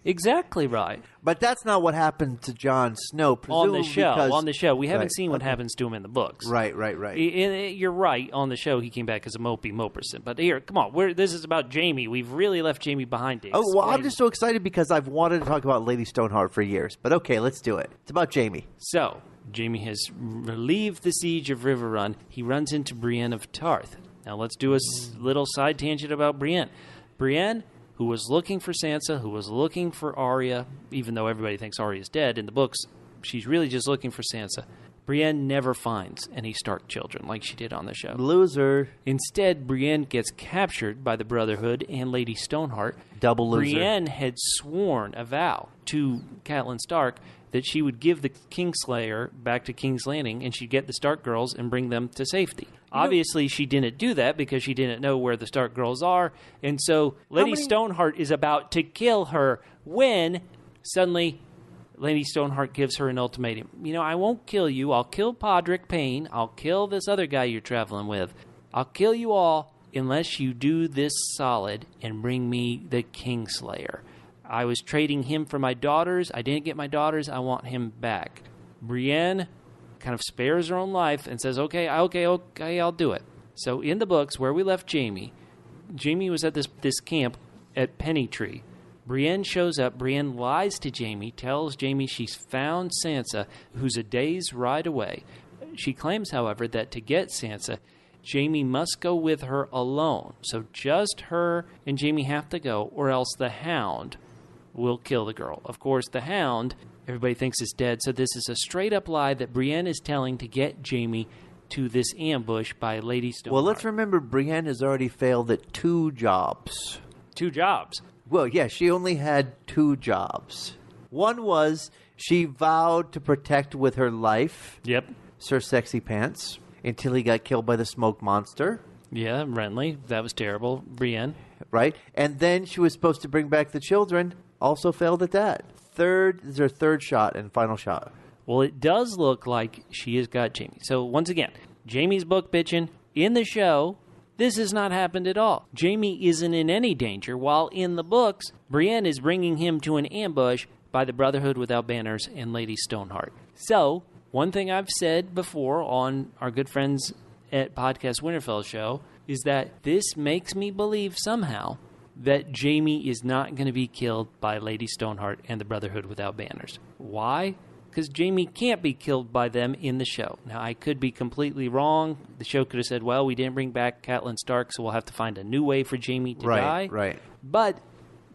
Exactly right. But that's not what happened to Jon Snow, On presumably the show. because... On the show. We haven't Right, seen what okay. happens to him in the books. Right. You're right. On the show, he came back as a mopey moperson. But here, come on. This is about Jaime. We've really left Jaime behind. Oh, well, I'm just so excited because I've wanted to talk about Lady Stoneheart for years. But okay, let's do it. It's about Jaime. So, Jaime has relieved the siege of River Run. He runs into Brienne of Tarth. Now, let's do a little side tangent about Brienne. Brienne, who was looking for Sansa, who was looking for Arya, even though everybody thinks Arya's dead in the books, she's really just looking for Sansa. Brienne never finds any Stark children like she did on the show. Loser. Instead, Brienne gets captured by the Brotherhood and Lady Stoneheart. Double loser. Brienne had sworn a vow to Catelyn Stark that she would give the Kingslayer back to King's Landing and she'd get the Stark girls and bring them to safety. Obviously, she didn't do that because she didn't know where the Stark girls are. And so Lady Stoneheart is about to kill her when suddenly Lady Stoneheart gives her an ultimatum. I won't kill you. I'll kill Podrick Payne. I'll kill this other guy you're traveling with. I'll kill you all unless you do this solid and bring me the Kingslayer. I was trading him for my daughters. I didn't get my daughters. I want him back. Brienne kind of spares her own life and says, okay, I'll do it. So in the books, where we left Jaime was at this camp at Pennytree. Brienne shows up. Brienne lies to Jaime, tells Jaime she's found Sansa, who's a day's ride away. She claims, however, that to get Sansa, Jaime must go with her alone. So just her and Jaime have to go, or else the Hound will kill the girl. Of course, the Hound, everybody thinks is dead, so this is a straight-up lie that Brienne is telling to get Jaime to this ambush by Lady Stoneheart. Well, let's remember Brienne has already failed at 2 jobs. 2 jobs? Well, yeah, she only had 2 jobs. One was she vowed to protect with her life Sir Sexy Pants until he got killed by the smoke monster. Yeah, Renly. That was terrible. Brienne. Right? And then she was supposed to bring back the children. Also failed at that. This is her 3rd shot and final shot. Well, it does look like she has got Jaime. So, once again, Jaime's book bitching. In the show, this has not happened at all. Jaime isn't in any danger, while in the books, Brienne is bringing him to an ambush by the Brotherhood Without Banners and Lady Stoneheart. So, one thing I've said before on our good friends at Podcast Winterfell show is that this makes me believe somehow that Jaime is not going to be killed by Lady Stoneheart and the Brotherhood Without Banners. Why? Because Jaime can't be killed by them in the show. Now, I could be completely wrong. The show could have said, well, we didn't bring back Catelyn Stark, so we'll have to find a new way for Jaime to die. Right. But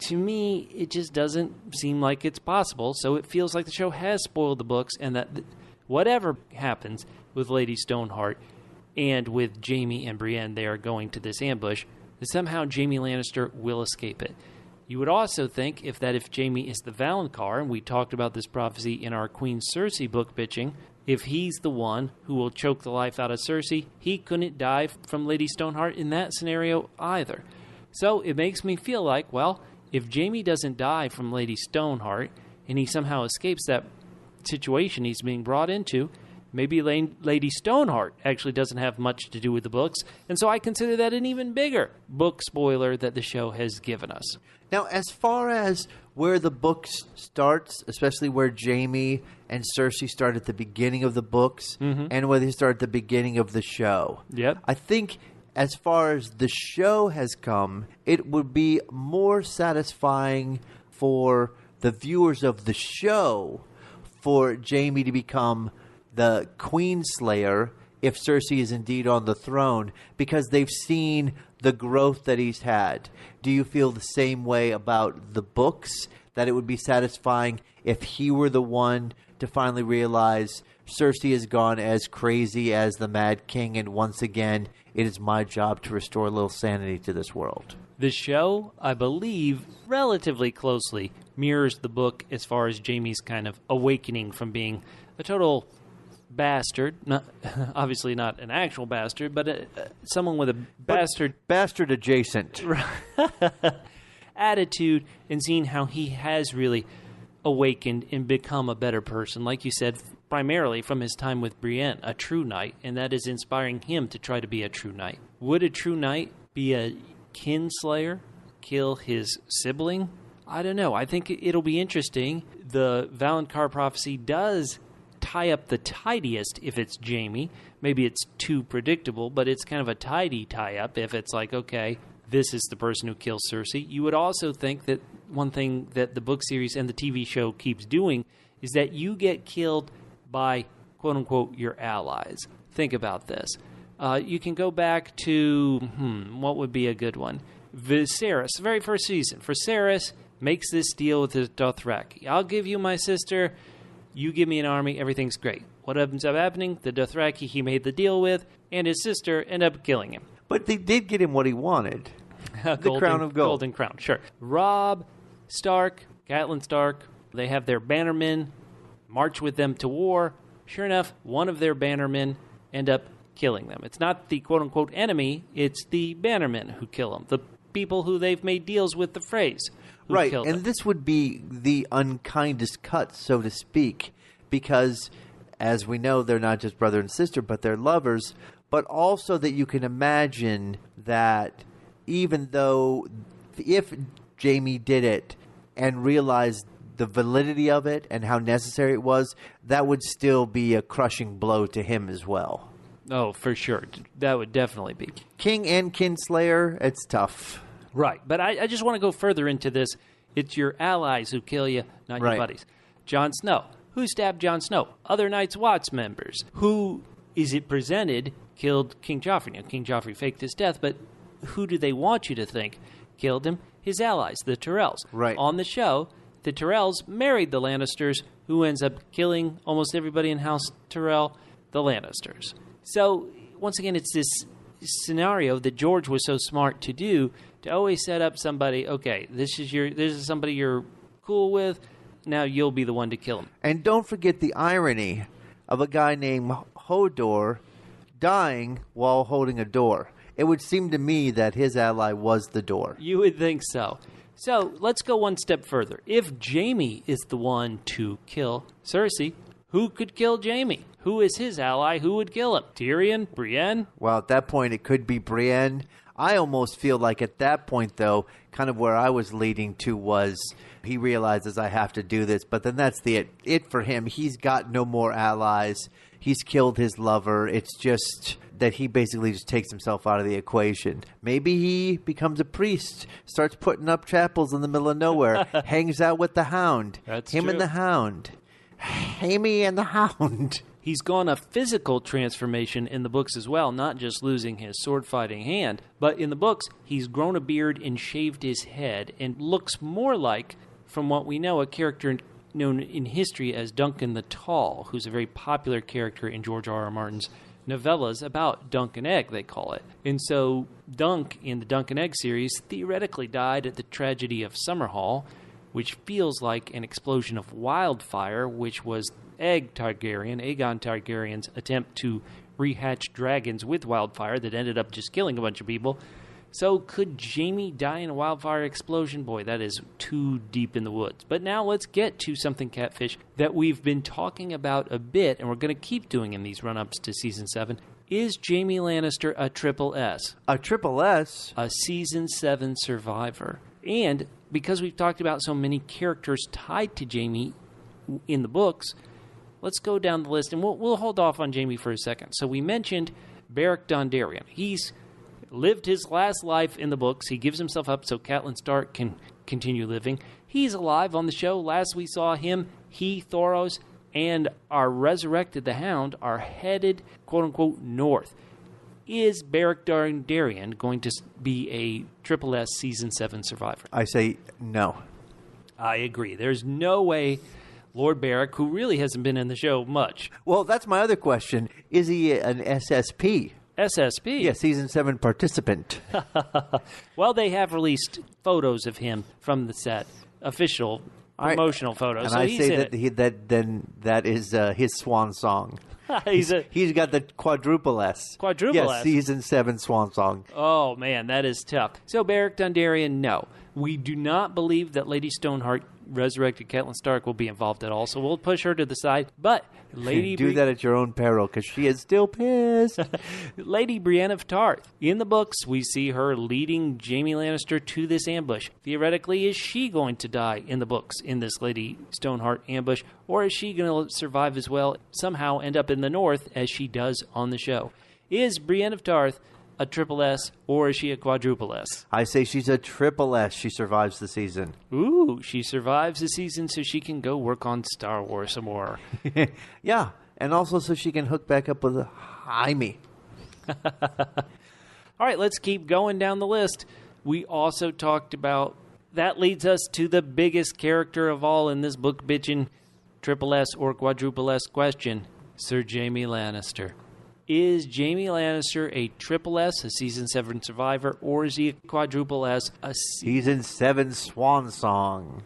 to me, it just doesn't seem like it's possible, so it feels like the show has spoiled the books and that whatever happens with Lady Stoneheart and with Jaime and Brienne, they are going to this ambush, that somehow Jaime Lannister will escape it. You would also think if Jaime is the Valonqar, and we talked about this prophecy in our Queen Cersei book bitching, if he's the one who will choke the life out of Cersei, he couldn't die from Lady Stoneheart in that scenario either. So it makes me feel like, well, if Jaime doesn't die from Lady Stoneheart, and he somehow escapes that situation he's being brought into, maybe Lady Stoneheart actually doesn't have much to do with the books, and so I consider that an even bigger book spoiler that the show has given us. Now, as far as where the book starts, especially where Jaime and Cersei start at the beginning of the books, and where they start at the beginning of the show, I think as far as the show has come, it would be more satisfying for the viewers of the show for Jaime to become the Queenslayer if Cersei is indeed on the throne, because they've seen the growth that he's had. Do you feel the same way about the books, that it would be satisfying if he were the one to finally realize Cersei has gone as crazy as the Mad King, and once again, it is my job to restore a little sanity to this world? The show, I believe, relatively closely mirrors the book as far as Jaime's kind of awakening from being a total bastard, obviously not an actual bastard, but someone with a bastard adjacent attitude, and seeing how he has really awakened and become a better person, like you said, primarily from his time with Brienne, a true knight, and that is inspiring him to try to be a true knight. Would a true knight be a Kingslayer, kill his sibling? I don't know. I think it'll be interesting. The Valonqar prophecy does tie up the tidiest if it's Jaime. Maybe it's too predictable, but it's kind of a tidy tie-up if it's like, okay, this is the person who kills Cersei. You would also think that one thing that the book series and the TV show keeps doing is that you get killed by, quote-unquote, your allies. Think about this. You can go back to, what would be a good one? Viserys, the very first season. Viserys makes this deal with the Dothraki. I'll give you my sister, you give me an army, everything's great. What ends up happening? The Dothraki he made the deal with and his sister end up killing him. But they did get him what he wanted. The crown of gold. Golden crown, sure. Robb Stark, Catelyn Stark, they have their bannermen, march with them to war. Sure enough, one of their bannermen end up killing them. It's not the quote-unquote enemy, it's the bannermen who kill them. The people who they've made deals with the phrase. Right, and this would be the unkindest cut, so to speak, because, as we know, they're not just brother and sister, but they're lovers, but also that you can imagine that even though, if Jaime did it and realized the validity of it and how necessary it was, that would still be a crushing blow to him as well. Oh, for sure. That would definitely be. King and Kingslayer, it's tough. Right, but I just want to go further into this. It's your allies who kill you, not your buddies. Jon Snow. Who stabbed Jon Snow? Other Night's Watch members. Who, is it presented, killed King Joffrey? Now, King Joffrey faked his death, but who do they want you to think killed him? His allies, the Tyrells. Right. On the show, the Tyrells married the Lannisters, who ends up killing almost everybody in House Tyrell, the Lannisters. So, once again, it's this scenario that George was so smart to do, to always set up somebody, okay, this is somebody you're cool with, now you'll be the one to kill him. And don't forget the irony of a guy named Hodor dying while holding a door. It would seem to me that his ally was the door. You would think so. So, let's go one step further. If Jaime is the one to kill Cersei, who could kill Jaime? Who is his ally? Who would kill him? Tyrion? Brienne? Well, at that point, it could be Brienne. I almost feel like at that point, though, kind of where I was leading to was he realizes I have to do this. But then that's it for him. He's got no more allies. He's killed his lover. It's just that he basically just takes himself out of the equation. Maybe he becomes a priest, starts putting up chapels in the middle of nowhere, hangs out with the Hound. That's him true. and the Hound. Jaime and the Hound. He's gone a physical transformation in the books as well, not just losing his sword-fighting hand, but in the books, he's grown a beard and shaved his head and looks more like, from what we know, a character known in history as Duncan the Tall, who's a very popular character in George R.R. Martin's novellas about Dunk and Egg, they call it. And so Dunk, in the Dunk and Egg series, theoretically died at the tragedy of Summerhall, which feels like an explosion of wildfire, which was Aegon Targaryen's attempt to rehatch dragons with wildfire that ended up just killing a bunch of people. So could Jaime die in a wildfire explosion? Boy, that is too deep in the woods. But now let's get to something, Catfish, that we've been talking about a bit, and we're going to keep doing in these run-ups to Season 7. Is Jaime Lannister a triple S? A triple S? A Season 7 survivor. And because we've talked about so many characters tied to Jaime in the books, let's go down the list, and we'll hold off on Jaime for a second. So we mentioned Beric Dondarrion. He's lived his last life in the books. He gives himself up so Catelyn Stark can continue living. He's alive on the show. Last we saw him, he, Thoros, and our resurrected the Hound are headed, quote-unquote, north. Is Beric Dondarrion going to be a Triple S Season 7 survivor? I say no. I agree. There's no way Lord Beric, who really hasn't been in the show much. Well, that's my other question. Is he an SSP? SSP? Yeah, Season 7 participant. Well, they have released photos of him from the set. Official promotional photos. And so I he's say in that is his swan song. he's got the quadruple S. Quadruple S. S. Season 7 swan song. Oh, man, that is tough. So Beric Dondarrion, no. We do not believe that Lady Stoneheart resurrected Catelyn Stark will be involved at all, so we'll push her to the side. But Lady do that at your own peril, because she is still pissed. Lady Brienne of Tarth. In the books, we see her leading Jaime Lannister to this ambush. Theoretically, is she going to die in the books in this Lady Stoneheart ambush, or is she going to survive as well, somehow end up in the north as she does on the show? Is Brienne of Tarth a triple S, or is she a quadruple S? I say she's a triple S. She survives the season. Ooh, she survives the season so she can go work on Star Wars some more. Yeah, and also so she can hook back up with Jaime. All right, let's keep going down the list. We also talked about, that leads us to the biggest character of all in this Book Bitchin' triple S or quadruple S question, Sir Jaime Lannister. Is Jaime Lannister a triple S, a Season 7 survivor, or is he a quadruple S, a Season 7 Swan Song?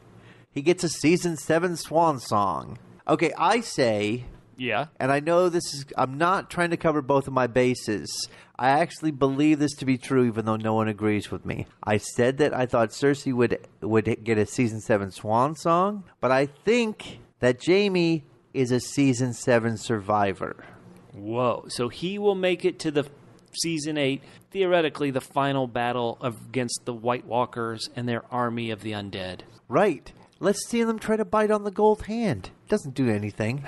He gets a Season 7 Swan Song. Okay, I say... Yeah. And I know this is... I'm not trying to cover both of my bases. I actually believe this to be true, even though no one agrees with me. I said that I thought Cersei would get a Season 7 Swan Song, but I think that Jaime is a Season 7 survivor. Whoa. So he will make it to the Season 8, theoretically the final battle against the White Walkers and their army of the undead. Right. Let's see them try to bite on the gold hand. Doesn't do anything.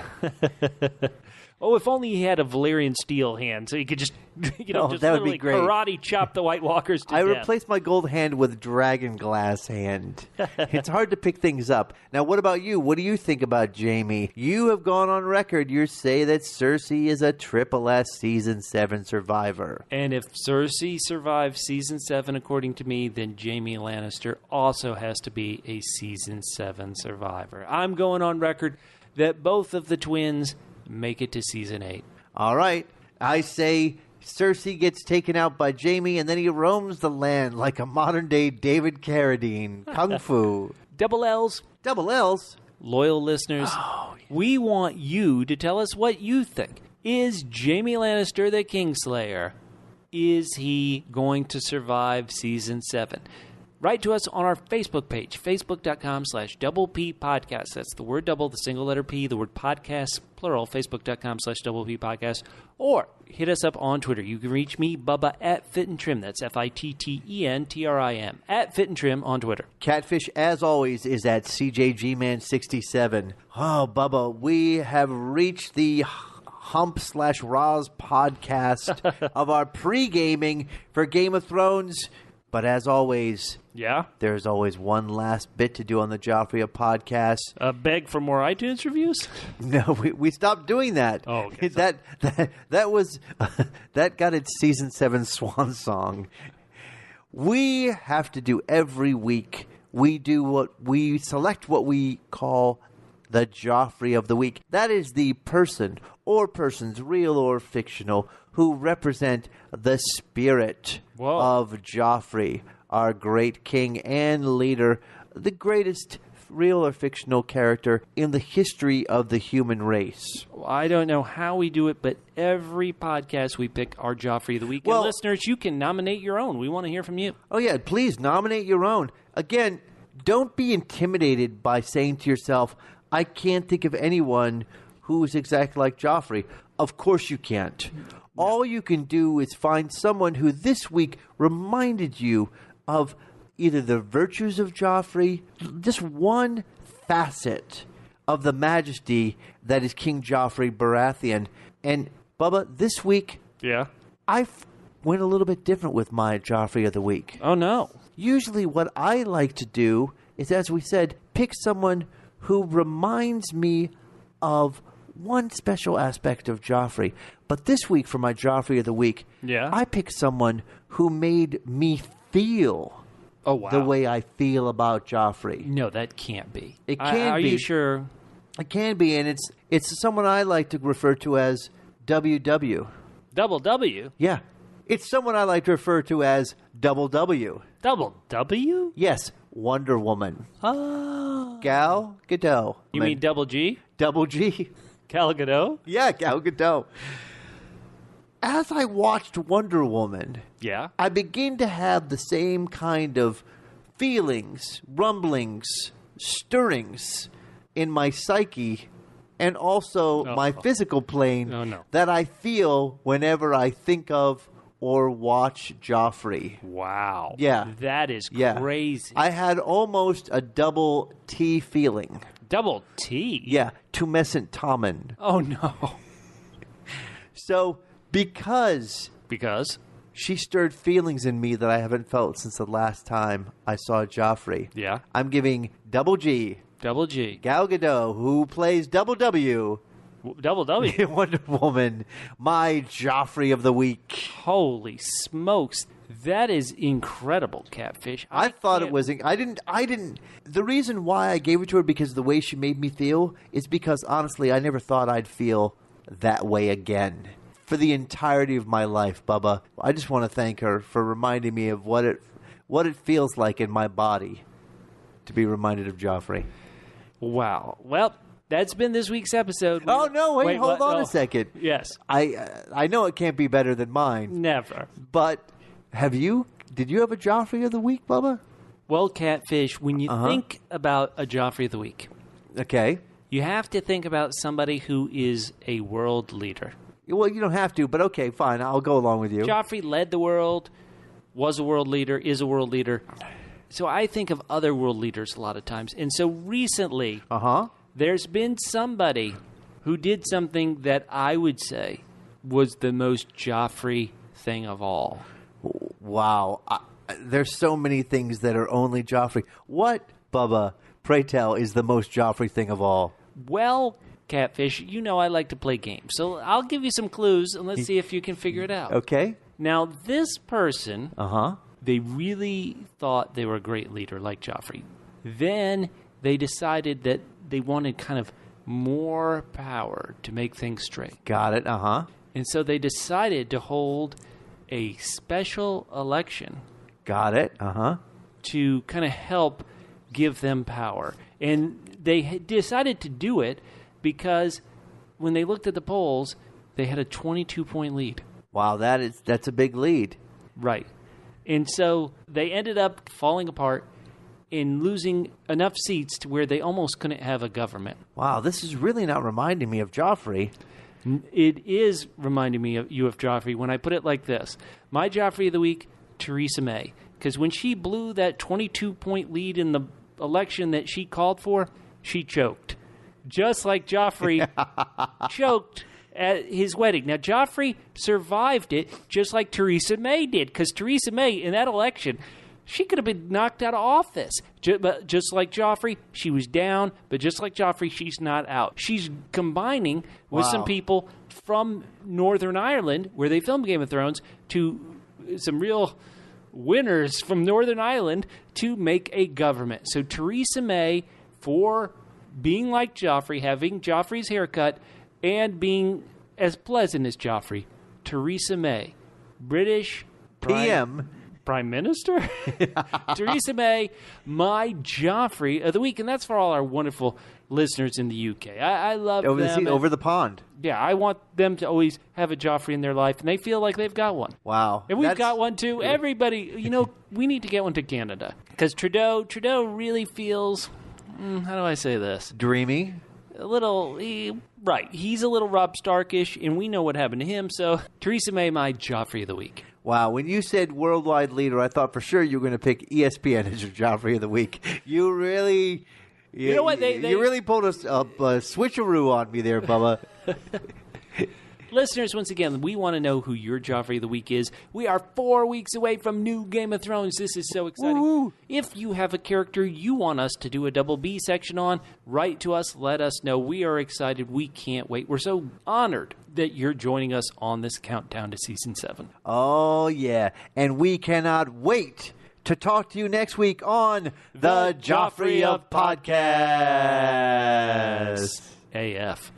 Oh, if only he had a Valyrian steel hand, so he could just, just that would be literally great. karate chop the White Walkers to I death. replaced my gold hand with dragon glass hand. It's hard to pick things up. Now, what about you? What do you think about Jaime? You have gone on record. You say that Cersei is a triple S Season 7 survivor. And if Cersei survives Season 7, according to me, then Jaime Lannister also has to be a Season 7 survivor. I'm going on record that both of the twins make it to Season 8. All right. I say Cersei gets taken out by Jaime, and then he roams the land like a modern-day David Carradine. Kung Fu. Double L's. Double L's. Loyal listeners, we want you to tell us what you think. Is Jaime Lannister the Kingslayer? Is he going to survive Season 7? Write to us on our Facebook page, facebook.com/Double P Podcast. That's the word double, the single letter P, the word podcast, plural, facebook.com/Double P Podcast. Or hit us up on Twitter. You can reach me, Bubba, at Fit and Trim. That's FITTENTRIM, at Fit and Trim on Twitter. Catfish, as always, is at CJGman67. Oh, Bubba, we have reached the Hump/Roz podcast of our pre-gaming for Game of Thrones. But as always, there's always one last bit to do on the Joffrey podcast. Beg for more iTunes reviews? No, we stopped doing that. Oh, okay. That was that got its Season 7 Swan Song. We have to do every week. We select what we call the Joffrey of the Week. That is the person or persons, real or fictional, who represent the spirit of Joffrey, our great king and leader, the greatest real or fictional character in the history of the human race. I don't know how we do it, but every podcast we pick our Joffrey of the Week. Well, and listeners, you can nominate your own. We want to hear from you. Oh, yeah, please nominate your own. Again, don't be intimidated by saying to yourself, I can't think of anyone who's exactly like Joffrey. Of course you can't. All you can do is find someone who this week reminded you of either the virtues of Joffrey, just one facet of the majesty that is King Joffrey Baratheon. And, Bubba, this week, I went a little bit different with my Joffrey of the Week. Oh, no. Usually what I like to do is, as we said, pick someone who reminds me of one special aspect of Joffrey. But this week, for my Joffrey of the Week, I picked someone who made me feel the way I feel about Joffrey. No, that can't be. It can be. Are you sure? It can be, and it's someone I like to refer to as WW. Double W? Yeah. It's someone I like to refer to as Double W. Double W? Yes, Wonder Woman. Oh. Gal Gadot. You mean Double G? Double G. Gal Gadot? Yeah, Gal Gadot. As I watched Wonder Woman, I begin to have the same kind of feelings, rumblings stirrings in my psyche and also my physical plane that I feel whenever I think of or watch Joffrey. Wow. Yeah. That is crazy. I had almost a double T feeling. Double T? Yeah. Tumescent Tommen. Oh, no. So, because she stirred feelings in me that I haven't felt since the last time I saw Joffrey. Yeah. I'm giving Double G. Double G. Gal Gadot, who plays Double W. Double W. Wonder Woman, my Joffrey of the week. Holy smokes. That is incredible, Catfish. I thought it was. I didn't. The reason why I gave it to her because the way she made me feel is because honestly, I never thought I'd feel that way again for the entirety of my life, Bubba. I just want to thank her for reminding me of what it feels like in my body to be reminded of Joffrey. Wow. Well, that's been this week's episode. Oh, no, wait hold on a second. Yes. I know it can't be better than mine. Never. But did you have a Joffrey of the week, Bubba? Well, Catfish, when you think about a Joffrey of the week, okay, you have to think about somebody who is a world leader. Well, you don't have to, but okay, fine. I'll go along with you. Joffrey led the world, was a world leader, is a world leader. So I think of other world leaders a lot of times. And so recently, there's been somebody who did something that I would say was the most Joffrey thing of all. Wow. There's so many things that are only Joffrey. What, Bubba, pray tell, is the most Joffrey thing of all? Well, Catfish, you know I like to play games. So I'll give you some clues, and let's see if you can figure it out. Okay. Now, this person, they really thought they were a great leader like Joffrey. Then they decided that they wanted kind of more power to make things straight. Got it, And so they decided to hold a special election. Got it, To kind of help give them power. And they decided to do it because when they looked at the polls, they had a 22-point lead. Wow, that's a big lead. Right. And so they ended up falling apart and losing enough seats to where they almost couldn't have a government. Wow, this is really not reminding me of Joffrey. It is reminding me of you of Joffrey when I put it like this. My Joffrey of the week, Theresa May. Because when she blew that 22-point lead in the election that she called for, she choked. Just like Joffrey choked at his wedding. Now, Joffrey survived it just like Theresa May did. Because Theresa May, in that election, she could have been knocked out of office. But just like Joffrey, she was down. But just like Joffrey, she's not out. She's combining with some people from Northern Ireland, where they filmed Game of Thrones, to some real winners from Northern Ireland to make a government. So Theresa May, for being like Joffrey, having Joffrey's haircut, and being as pleasant as Joffrey, Theresa May, British PM. Prime Minister? Theresa May, my Joffrey of the week. And that's for all our wonderful listeners in the UK. I love them. Over the pond. Yeah, I want them to always have a Joffrey in their life, and they feel like they've got one. Wow. And we've got one, too. Everybody, we need to get one to Canada. Because Trudeau really feels, how do I say this? Dreamy. A little, right. He's a little Rob Starkish, and we know what happened to him. So, Theresa May, my Joffrey of the week. Wow, when you said worldwide leader, I thought for sure you were going to pick ESPN as your Joffrey of the week. You really... You know what? You really pulled a switcheroo on me there, Bubba. Listeners, once again, we want to know who your Joffrey of the week is. We are 4 weeks away from new Game of Thrones. This is so exciting. Woo-hoo. If you have a character you want us to do a double B section on, write to us. Let us know. We are excited. We can't wait. We're so honored that you're joining us on this countdown to Season 7. Oh, yeah. And we cannot wait to talk to you next week on the Joffrey of Podcast. AF.